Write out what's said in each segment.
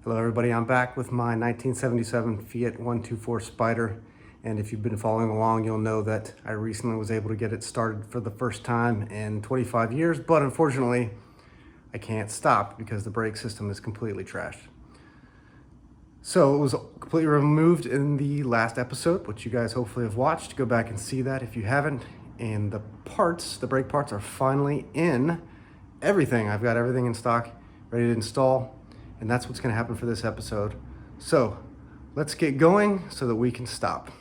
Hello everybody, I'm back with my 1977 Fiat 124 Spider, and if you've been following along you'll know that I recently was able to get it started for the first time in 25 years, but unfortunately I can't stop because the brake system is completely trashed. So it was completely removed in the last episode, which you guys hopefully have watched. Go back and see that if you haven't. And the brake parts are finally in. Everything, I've got everything in stock, ready to install. And that's what's going to happen for this episode. So let's get going so that we can stop.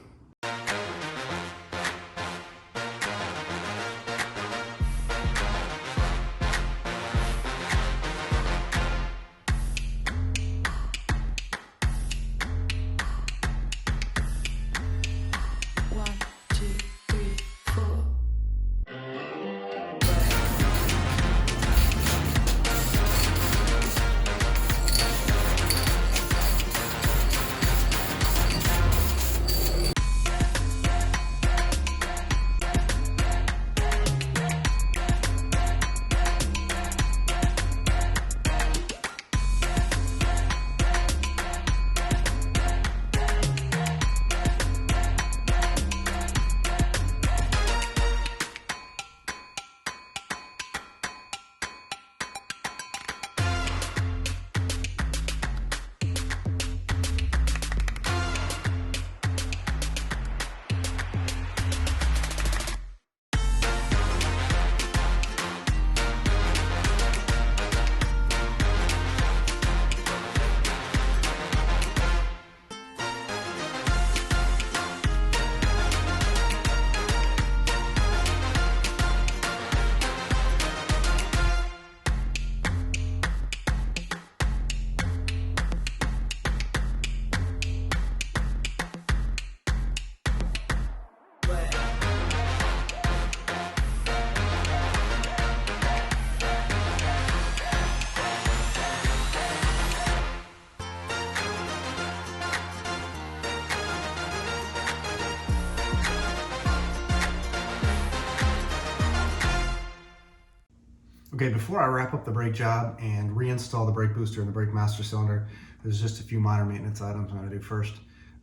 Okay, before I wrap up the brake job and reinstall the brake booster and the brake master cylinder, there's just a few minor maintenance items I'm going to do first.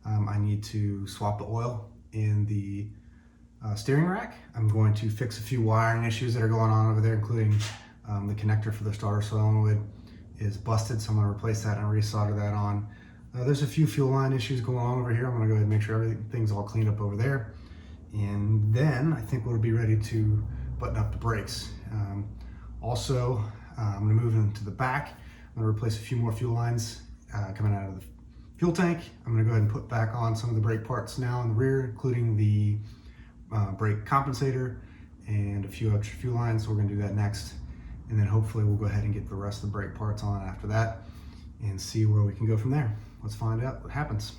I need to swap the oil in the steering rack. I'm going to fix a few wiring issues that are going on over there, including the connector for the starter solenoid is busted, so I'm going to replace that and resolder that on. There's a few fuel line issues going on over here. I'm going to go ahead and make sure everything's all cleaned up over there. And then I think we'll be ready to button up the brakes. Also, I'm going to move into the back. I'm going to replace a few more fuel lines coming out of the fuel tank. I'm going to go ahead and put back on some of the brake parts now in the rear, including the brake compensator and a few extra fuel lines. So we're going to do that next. And then hopefully we'll go ahead and get the rest of the brake parts on after that and see where we can go from there. Let's find out what happens.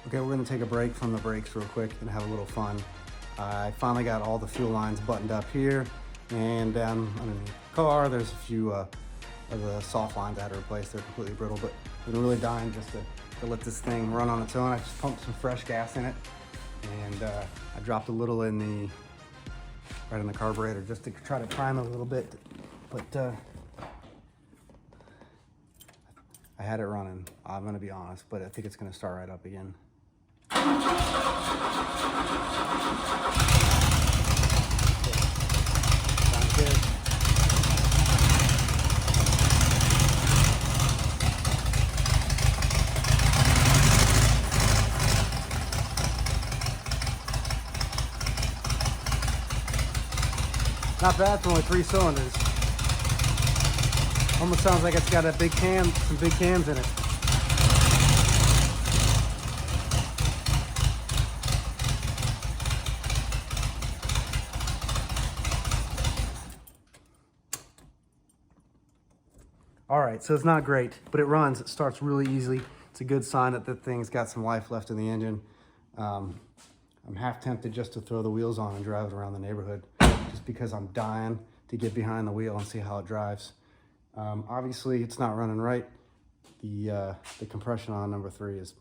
Okay, we're gonna take a break from the brakes real quick and have a little fun. I finally got all the fuel lines buttoned up here, and down underneath the car, there's a few of the soft lines I had to replace. They're completely brittle, but I've been really dying just to let this thing run on its own. I just pumped some fresh gas in it, and I dropped a little right in the carburetor just to try to prime it a little bit, but I had it running, I'm gonna be honest, but I think it's gonna start right up again. Sounds good. Not bad for only 3 cylinders. Almost sounds like it's got a big cam, some big cams in it. All right, so it's not great, but it runs. It starts really easily. It's a good sign that the thing's got some life left in the engine. I'm half tempted just to throw the wheels on and drive it around the neighborhood, just because I'm dying to get behind the wheel and see how it drives. Obviously, it's not running right. The compression on number 3 is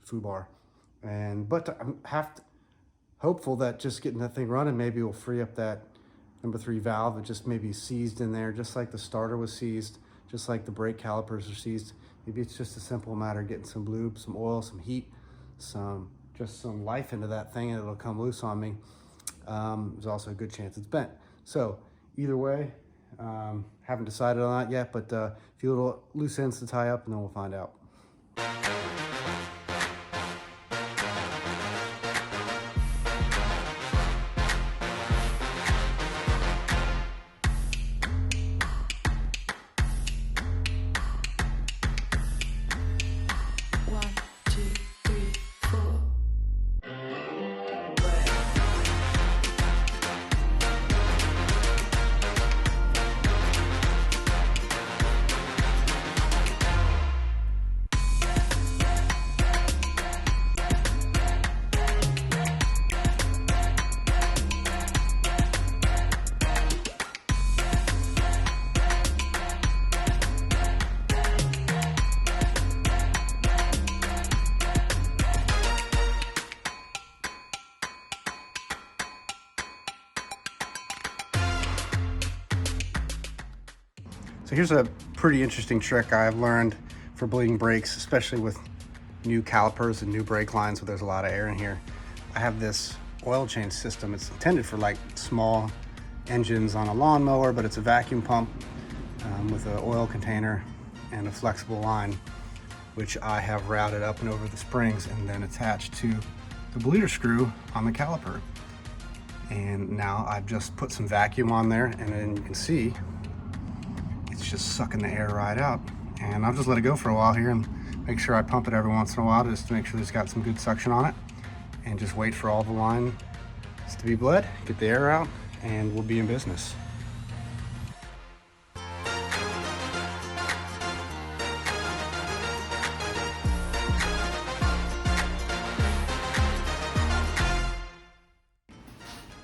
foobar, but I'm hopeful that just getting that thing running maybe will free up that number 3 valve. It just maybe seized in there, just like the starter was seized, just like the brake calipers are seized. Maybe it's just a simple matter of getting some lube, some oil, some heat, just some life into that thing, and it'll come loose on me. There's also a good chance it's bent. So either way, haven't decided on that yet, but a few little loose ends to tie up, and then we'll find out. So here's a pretty interesting trick I've learned for bleeding brakes, especially with new calipers and new brake lines where there's a lot of air in here. I have this oil change system. It's intended for like small engines on a lawnmower, but it's a vacuum pump with an oil container and a flexible line, which I have routed up and over the springs and then attached to the bleeder screw on the caliper. And now I've just put some vacuum on there, and then you can see it's just sucking the air right out. And I'll just let it go for a while here and make sure I pump it every once in a while just to make sure it's got some good suction on it, and just wait for all the lines to be bled, get the air out, and we'll be in business.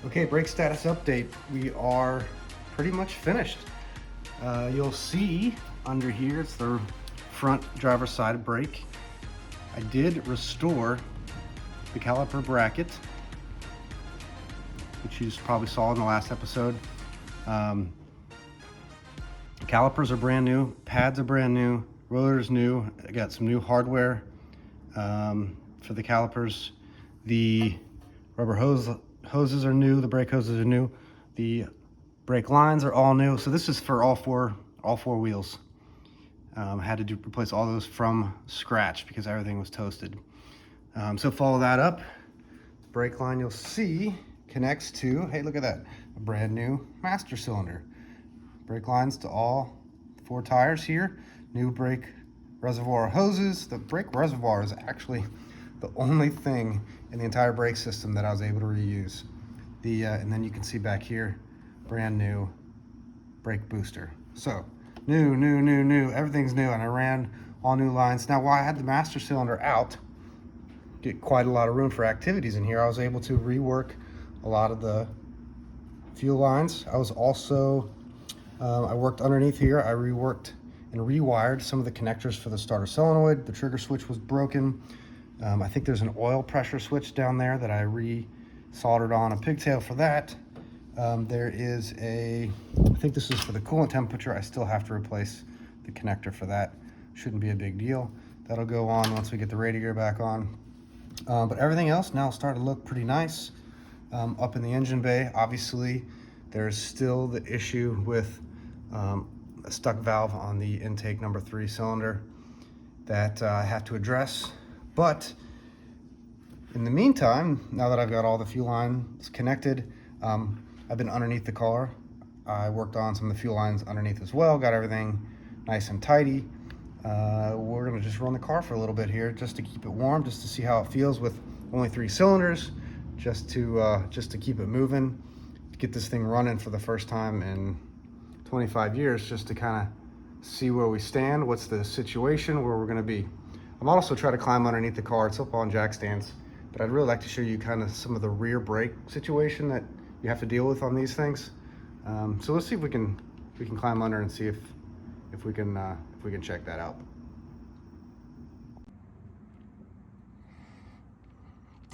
Okay, brake status update. We are pretty much finished. You'll see under here, it's the front driver's side brake. I did restore the caliper bracket, which you probably saw in the last episode. Calipers are brand new, pads are brand new, rotors new. I got some new hardware for the calipers. The rubber hoses are new, the brake hoses are new, the brake lines are all new. So this is for all four wheels. Had to replace all those from scratch because everything was toasted. So follow that up. The brake line you'll see connects to, hey, look at that, a brand new master cylinder. Brake lines to all 4 tires here. New brake reservoir hoses. The brake reservoir is actually the only thing in the entire brake system that I was able to reuse. And then you can see back here, brand new brake booster. So new, everything's new, and I ran all new lines. Now, while I had the master cylinder out, get quite a lot of room for activities in here. I was able to rework a lot of the fuel lines. I was also, I worked underneath here. I reworked and rewired some of the connectors for the starter solenoid. The trigger switch was broken. I think there's an oil pressure switch down there that I soldered on a pigtail for that. There is I think this is for the coolant temperature. I still have to replace the connector for that. Shouldn't be a big deal. That'll go on once we get the radiator back on. But everything else now starting to look pretty nice. Up in the engine bay, obviously, there's still the issue with a stuck valve on the intake number 3 cylinder that I have to address. But in the meantime, now that I've got all the fuel lines connected, I've been underneath the car. I worked on some of the fuel lines underneath as well, got everything nice and tidy. We're gonna just run the car for a little bit here just to keep it warm, just to see how it feels with only 3 cylinders, just to keep it moving, get this thing running for the first time in 25 years, just to kind of see where we stand, what's the situation, where we're gonna be. I'm also trying to climb underneath the car. It's up on jack stands, but I'd really like to show you kind of some of the rear brake situation that you have to deal with on these things. So let's see if we can climb under and see if we can check that out.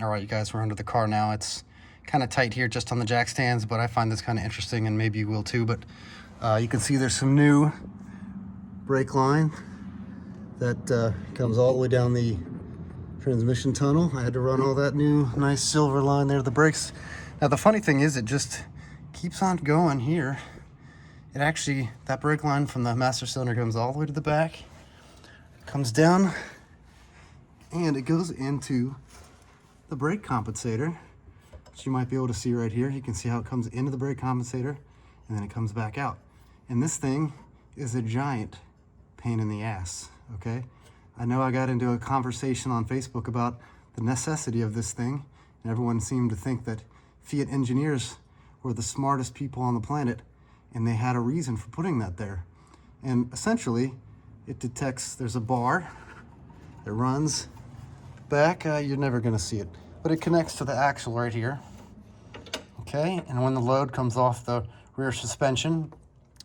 All right, you guys, we're under the car now. It's kind of tight here just on the jack stands, but I find this kind of interesting, and maybe you will too. But you can see there's some new brake line that comes all the way down the transmission tunnel. I had to run all that new nice silver line there to the brakes. Now the funny thing is, it just keeps on going here. It actually, that brake line from the master cylinder comes all the way to the back, comes down, and it goes into the brake compensator, which you might be able to see right here. You can see how it comes into the brake compensator and then it comes back out. And this thing is a giant pain in the ass, okay? I know I got into a conversation on Facebook about the necessity of this thing, and everyone seemed to think that Fiat engineers were the smartest people on the planet, and they had a reason for putting that there. And essentially, it detects, there's a bar that runs back. You're never gonna see it, but it connects to the axle right here. Okay, and when the load comes off the rear suspension,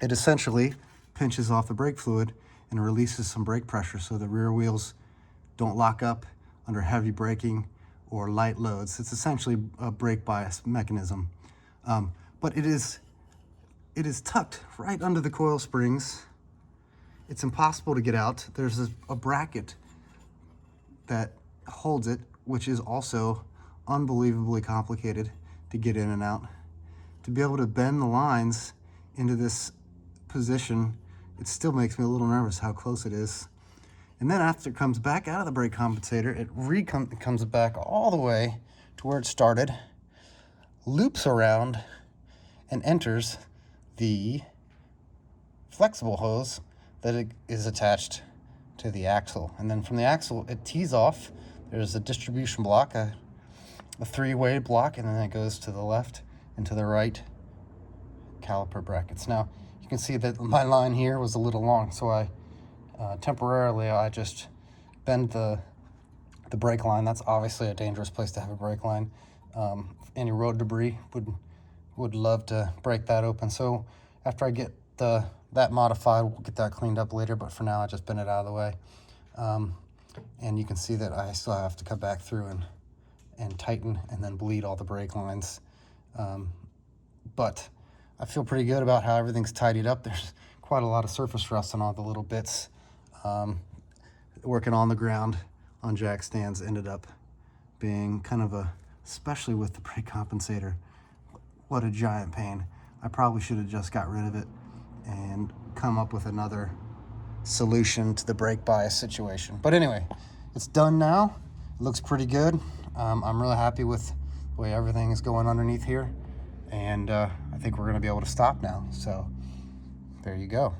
it essentially pinches off the brake fluid and releases some brake pressure so the rear wheels don't lock up under heavy braking or light loads. It's essentially a brake bias mechanism. But it is tucked right under the coil springs. It's impossible to get out. There's a bracket that holds it, which is also unbelievably complicated to get in and out. To be able to bend the lines into this position, it still makes me a little nervous how close it is. And then after it comes back out of the brake compensator, it comes back all the way to where it started, loops around, and enters the flexible hose that is attached to the axle. And then from the axle, it tees off. There's a distribution block, a 3-way block, and then it goes to the left and to the right caliper brackets. Now, you can see that my line here was a little long, so I temporarily just bend the brake line. That's obviously a dangerous place to have a brake line. Any road debris would love to break that open. So after I get that modified, we'll get that cleaned up later, but for now I just bend it out of the way. And you can see that I still have to cut back through and tighten and then bleed all the brake lines. But I feel pretty good about how everything's tidied up. There's quite a lot of surface rust on all the little bits. Working on the ground on jack stands ended up being kind of especially with the brake compensator, what a giant pain. I probably should have just got rid of it and come up with another solution to the brake bias situation. But anyway, it's done now. It looks pretty good. I'm really happy with the way everything is going underneath here. And I think we're gonna be able to stop now. So there you go.